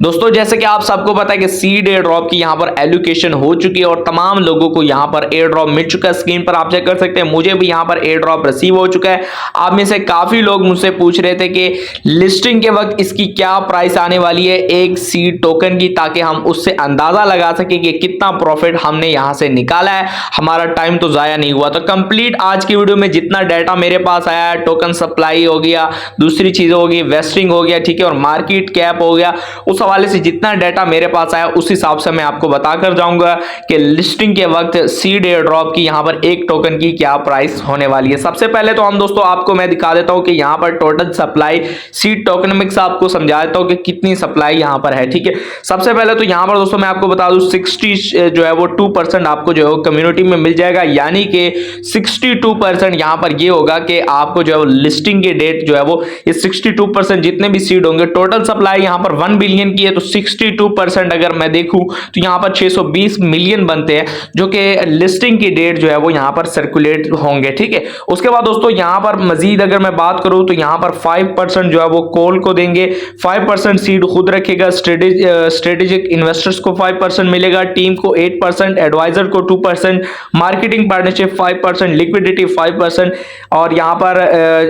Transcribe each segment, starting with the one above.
दोस्तों जैसे कि आप सबको पता है कि सीड एयर ड्रॉप की यहां पर एलोकेशन हो चुकी है और तमाम लोगों को यहां पर एयर ड्रॉप मिल चुका है। स्क्रीन पर आप चेक कर सकते हैं, मुझे भी यहां पर एयर ड्रॉप रिसीव हो चुका है। आप में से काफी लोग मुझसे पूछ रहे थे कि लिस्टिंग के वक्त इसकी क्या प्राइस आने वाली है एक सीड टोकन की, ताकि हम उससे अंदाजा लगा सके कि कितना प्रॉफिट हमने यहां से निकाला है, हमारा टाइम तो जाया नहीं हुआ। तो कंप्लीट आज की वीडियो में जितना डाटा मेरे पास आया है, टोकन सप्लाई हो गया, दूसरी चीज होगी वेस्टिंग हो गया, ठीक है, और मार्केट कैप हो गया, उस हवाले से जितना डाटा मेरे पास आया उस हिसाब से मैं आपको बताकर जाऊंगा कि लिस्टिंग के वक्त सीड एयर ड्रॉप की यहां पर एक टोकन की क्या प्राइस होने वाली है। सबसे पहले तो हम दोस्तों आपको मैं दिखा देता हूं कि यहां पर टोटल सप्लाई सीड टोकनमिक्स आपको समझा देता हूं कि कितनी सप्लाई यहां पर है, ठीक है। सबसे पहले तो यहां पर दोस्तों मैं आपको बता दूं 60 जो है वो 2% आपको जो है कम्युनिटी में मिल जाएगा, यानी कि 62% यहां पर ये होगा कि आपको जो है लिस्टिंग के डेट जो है वो ये 62% जितने भी सीड होंगे, टोटल सप्लाई यहां पर 1 बिलियन की है तो 62% अगर मैं देखूं तो यहां पर 620 मिलियन बनते हैं जो कि लिस्टिंग की डेट जो है वो यहां पर सर्कुलेट होंगे, ठीक है। उसके बाद दोस्तों यहां पर मजीद अगर मैं बात करूं तो यहां पर 5% जो है वो कॉल को देंगे, 5% सीड खुद रखेगा, स्ट्रेटेजिक इन्वेस्टर्स को 5% मिलेगा, टीम को 8%, एडवाइजर को 2%, मार्केटिंग पार्टनरशिप 5%, लिक्विडिटी 5% और यहां पर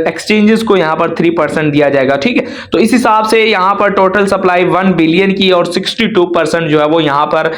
एक्सचेंजेस को यहां पर 3% दिया जाएगा, ठीक है। तो इस हिसाब से यहां पर टोटल सप्लाई 1 बिलियन की और 62% जो है वो यहां पर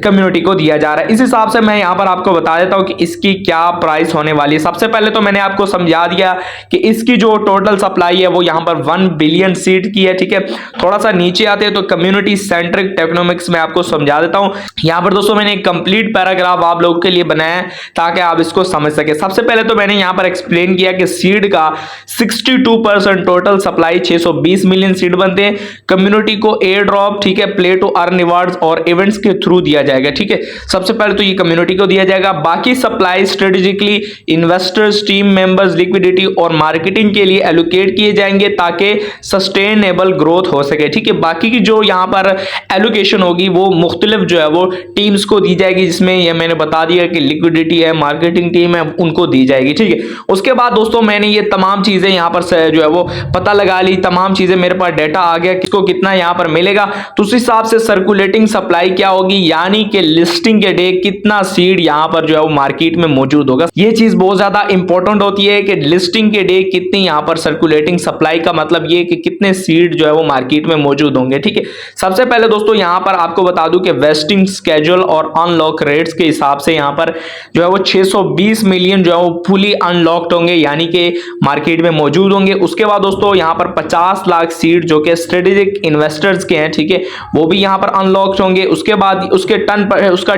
कम्युनिटी को दिया जा रहा है। इस हिसाब से मैं यहां पर आपको बता देता हूं कि इसकी क्या प्राइस होने वाली है। सबसे पहले तो मैंने आपको समझा दिया कि इसकी जो टोटल सप्लाई है वो यहां पर 1 बिलियन सीड की है, ठीक है। थोड़ा सा नीचे आते हैं तो कम्युनिटी सेंट्रिक टेक्नोमिक्स में आपको समझा देता हूं। यहां पर दोस्तों मैंने एक कंप्लीट पैराग्राफ आप लोगों के लिए बनाया है ताकि आप इसको समझ सके। सबसे पहले तो मैंने यहां पर एक्सप्लेन किया कि सीड का 62% टोटल सप्लाई 620 मिलियन सीड बनते हैं, कम्युनिटी को एयर ड्रॉप, ठीक है, प्ले टू अर्न रिवार्ड्स और इवेंट्स के थ्रू दिया जाएगा, ठीक है। सबसे पहले तो ये कम्युनिटी को दिया जाएगा, बाकी supply strategically investors, team members, liquidity और मार्केटिंग के लिए एलोकेट किए जाएंगे ताकि सस्टेनेबल ग्रोथ हो सके, ठीक है। बाकी की जो यहां पर एलोकेशन होगी वो मुख्तलिफ जो है वो टीम्स को दी जाएगी, जिसमें ये मैंने बता दिया कि लिक्विडिटी है, मार्केटिंग टीम है, उनको दी जाएगी, ठीक है। उसके बाद दोस्तों मैंने ये तमाम चीजें यहां पर जो है वो पता लगा ली, तमाम चीजें मेरे पास डाटा आ गया किसको कितना यहां पर मिलेगा, तो उस हिसाब से सर्कुलेटिंग सप्लाई क्या होगी, यानी कि लिस्टिंग के डे कितना सीड यहां पर जो है वो मार्केट में मौजूद होगा। ये चीज बहुत ज्यादा इंपॉर्टेंट होती है कि लिस्टिंग के डे कितनी यहां पर सर्कुलेटिंग सप्लाई का मतलब ये कि कितने सीड जो है वो मार्केट में मौजूद होंगे, ठीक है। सबसे पहले दोस्तों यहां पर आपको बता दूं कि वेस्टिंग स्केड्यूल और अनलॉक रेट्स के हिसाब से यहां पर जो है वो 620 मिलियन जो है वो फुली अनलॉक्ड होंगे, यानी कि मार्केट में मौजूद होंगे। उसके बाद दोस्तों यहां पर 50 लाख सीड जो कि स्ट्रेटेजिक इन्वेस्टर्स के हैं, ठीक है, वो भी यहां पर अनलॉक होंगे। उसके बाद उसका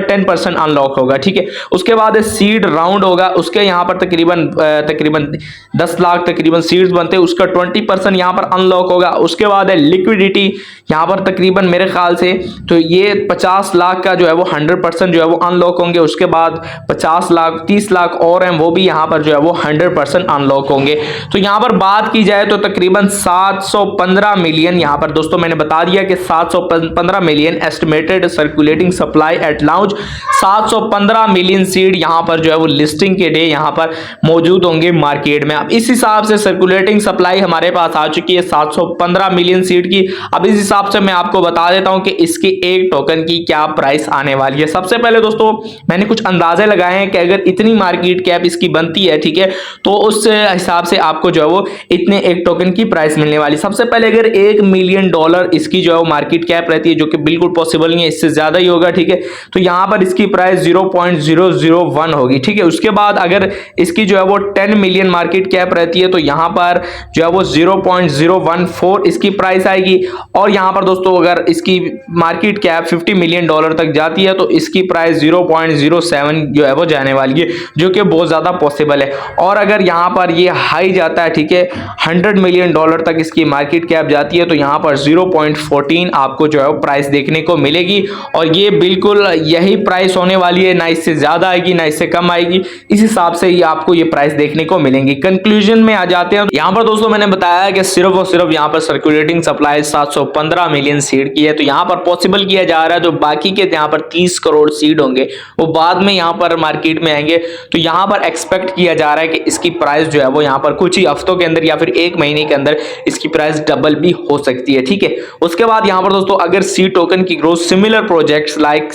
10% अनलॉक होगा, ठीक है। उसके बाद सीड राउंड होगा, उसके यहां पर तकरीबन 10 लाख तकरीबन सीड्स बनते हैं, उसका 20% यहां पर अनलॉक होगा। उसके बाद है लिक्विडिटी, यहां पर तकरीबन मेरे ख्याल से तो ये 50 लाख का जो है वो 100% जो है वो अनलॉक होंगे। उसके बाद 50 लाख 30 लाख और हैं वो भी यहां पर जो है वो 100% अनलॉक होंगे। तो यहां पर बात की जाए तो तकरीबन 715 मिलियन यहां पर दोस्तों मैंने बता दिया कि 715 million estimated circulating supply at launch, 715 million seed यहां पर जो है वो लिस्टिंग के डे यहां पर मौजूद होंगे मार्केट में। अब इस हिसाब से सर्कुलेटिंग सप्लाई हमारे पास आ चुकी है 715 मिलियन सीड की। अब इस हिसाब से मैं आपको बता देता हूं कि इसकी एक टोकन की क्या प्राइस आने वाली है। सबसे पहले दोस्तों मैंने कुछ अंदाजे लगाए हैं कि अगर इतनी मार्केट कैप इसकी बनती है, ठीक है, तो उस हिसाब से आपको जो है वो इतने एक टोकन की प्राइस मिलने वाली। सबसे पहले अगर $1 मिलियन इसकी जो है वो मार्केट कैप रहती है, जो कि बिल्कुल पॉसिबल नहीं है, इससे ज्यादा ही होगा, ठीक है, तो यहां पर इसकी प्राइस 0.001 होगी, ठीक है। उसके बाद अगर इसकी जो है वो 10 मिलियन मार्केट कैप रहती है तो यहां पर जो है वो 0.014 इसकी प्राइस आएगी। और यहां पर दोस्तों अगर इसकी मार्केट कैप $50 मिलियन तक जाती है तो इसकी प्राइस 0.07 जो है वो जाने वाली है, जो कि बहुत ज्यादा पॉसिबल है। और अगर यहां पर ये हाई जाता है, ठीक है, $100 मिलियन तक इसकी मार्केट कैप जाती है तो यहां पर 0.14 आपको जो है प्राइस देखने को मिलेगी। और ये बिल्कुल यही प्राइस होने वाली है, ना इससे ज्यादा आएगी ना इससे कम आएगी, इस हिसाब से ही आपको ये प्राइस देखने को मिलेंगी। कंक्लूजन में आ जाते हैं। यहां पर दोस्तों मैंने बताया कि सिर्फ और सिर्फ यहां पर सर्कुलेटिंग सप्लाई 715 मिलियन सीड की है, तो यहां पर पॉसिबल किया जा रहा है जो बाकी के यहां पर 30 करोड़ सीड होंगे वो बाद में यहां पर मार्केट में आएंगे। तो यहां पर एक्सपेक्ट किया जा रहा है कि इसकी प्राइस जो है वो यहां पर कुछ ही हफ्तों के अंदर या फिर 1 महीने के अंदर इसकी प्राइस डबल भी हो सकती है, ठीक है। उसके बाद बाद यहाँ पर दोस्तों अगर सी टोकन की growth similar projects like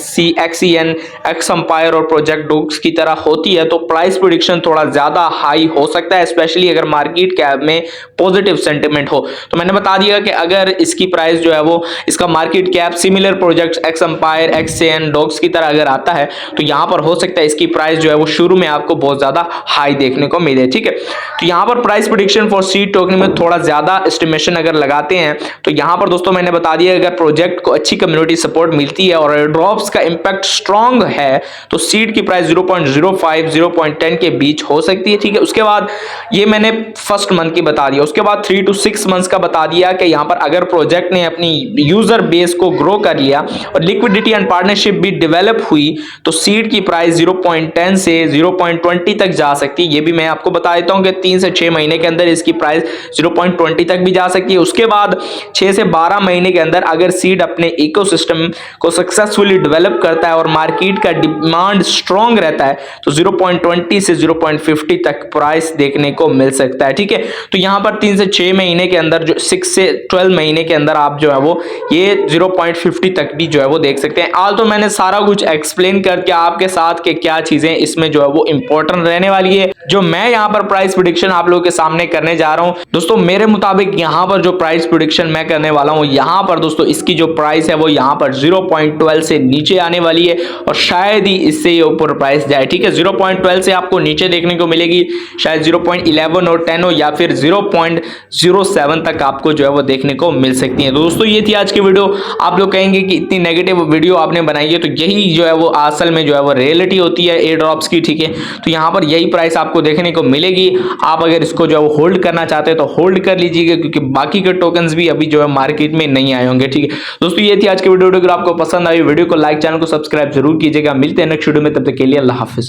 XEN, XEmpire और प्रोजेक्ट डोक्स की तरह होती है तो प्राइस प्रेडिक्शन थोड़ा ज्यादा हाई हो सकता है, स्पेशली अगर मार्केट कैप में पॉजिटिव सेंटिमेंट हो। तो मैंने बता दिया कि अगर इसकी प्राइस जो है वो इसका market cap similar projects XEmpire, XEN, dogs की तरह अगर आता है तो यहाँ पर हो सकता है इसकी प्राइस जो है वो शुरू में आपको बहुत ज्यादा हाई देखने को मिले। ठीक है, तो यहाँ पर price prediction for C token में थोड़ा ज्यादा एस्टिमेशन अगर लगाते हैं तो यहाँ पर दोस्तों मैंने बता दिया अगर प्रोजेक्ट को अच्छी कम्युनिटी सपोर्ट मिलती है और ड्रॉप्स का इंपैक्ट स्ट्रांग है तो सीड की प्राइस 0.05 0.10 के बीच हो सकती है। ठीक है, उसके बाद ये मैंने फर्स्ट मंथ की बता दिया, उसके बाद 3 to 6 मंथ्स का बता दिया कि यहाँ पर अगर प्रोजेक्ट ने अपनी यूजर बेस को ग्रो कर लिया और लिक्विडिटी एंड पार्टनरशिप भी डेवलप हुई तो सीड की प्राइस 0.10 से 0.20 तक जा सकती है। ये भी मैं आपको बता देता हूँ कि 3 से 6 महीने के अंदर इसकी प्राइस 0.20 तक भी जा सकती है। उसके बाद 6 से 12 महीने के अंदर अगर सीड अपने इकोसिस्टम को सक्सेसफुली डेवलप करता है और मार्केट का डिमांड स्ट्रांग रहता है तो 0.20 से 0.50 तक प्राइस देखने को मिल सकता है। ठीक है, तो यहाँ पर 3 से 6 महीने के अंदर जो 6 से 12 महीने के अंदर आप जो है वो ये 0.50 तक भी जो है वो देख सकते हैं। आज तो मैंने सारा कुछ एक्सप्लेन करके आपके साथ के क्या चीजें इसमें जो है वो इंपॉर्टेंट रहने वाली है जो मैं यहाँ पर प्राइस प्रेडिक्शन आप लोगों के सामने करने जा रहा हूँ। दोस्तों मेरे मुताबिक यहाँ पर जो प्राइस प्रेडिक्शन मैं करने वाला हूँ यहाँ पर दोस्तों इसकी जो प्राइस है वो यहाँ पर 0.12 से नीचे आने वाली है और शायद ही इससे ऊपर प्राइस जाए। ठीक है, 0.12 से आपको नीचे देखने को मिलेगी, शायद 0.11 और 10 हो या फिर 0.07 तक आपको जो है वो देखने को मिल सकती है। दोस्तों ये थी आज की वीडियो। आप लोग कहेंगे कि इतनी नेगेटिव वीडियो आपने बनाई है, तो यही जो है वो असल में जो है वो रियलिटी होती है एयर ड्रॉप्स की। ठीक है, तो यहाँ पर यही प्राइस आपको देखने को मिलेगी। आप अगर इसको जो है वो होल्ड करना चाहते हैं तो होल्ड कर लीजिएगा क्योंकि बाकी के टोकन्स भी अभी जो है मार्केट में नहीं आए होंगे। ठीक है दोस्तों, ये थी आज की वीडियो। अगर आपको पसंद आई वीडियो को लाइक, चैनल को सब्सक्राइब जरूर कीजिएगा। मिलते हैं नेक्स्ट वीडियो में, तब तक के लिए अल्लाह हाफिज।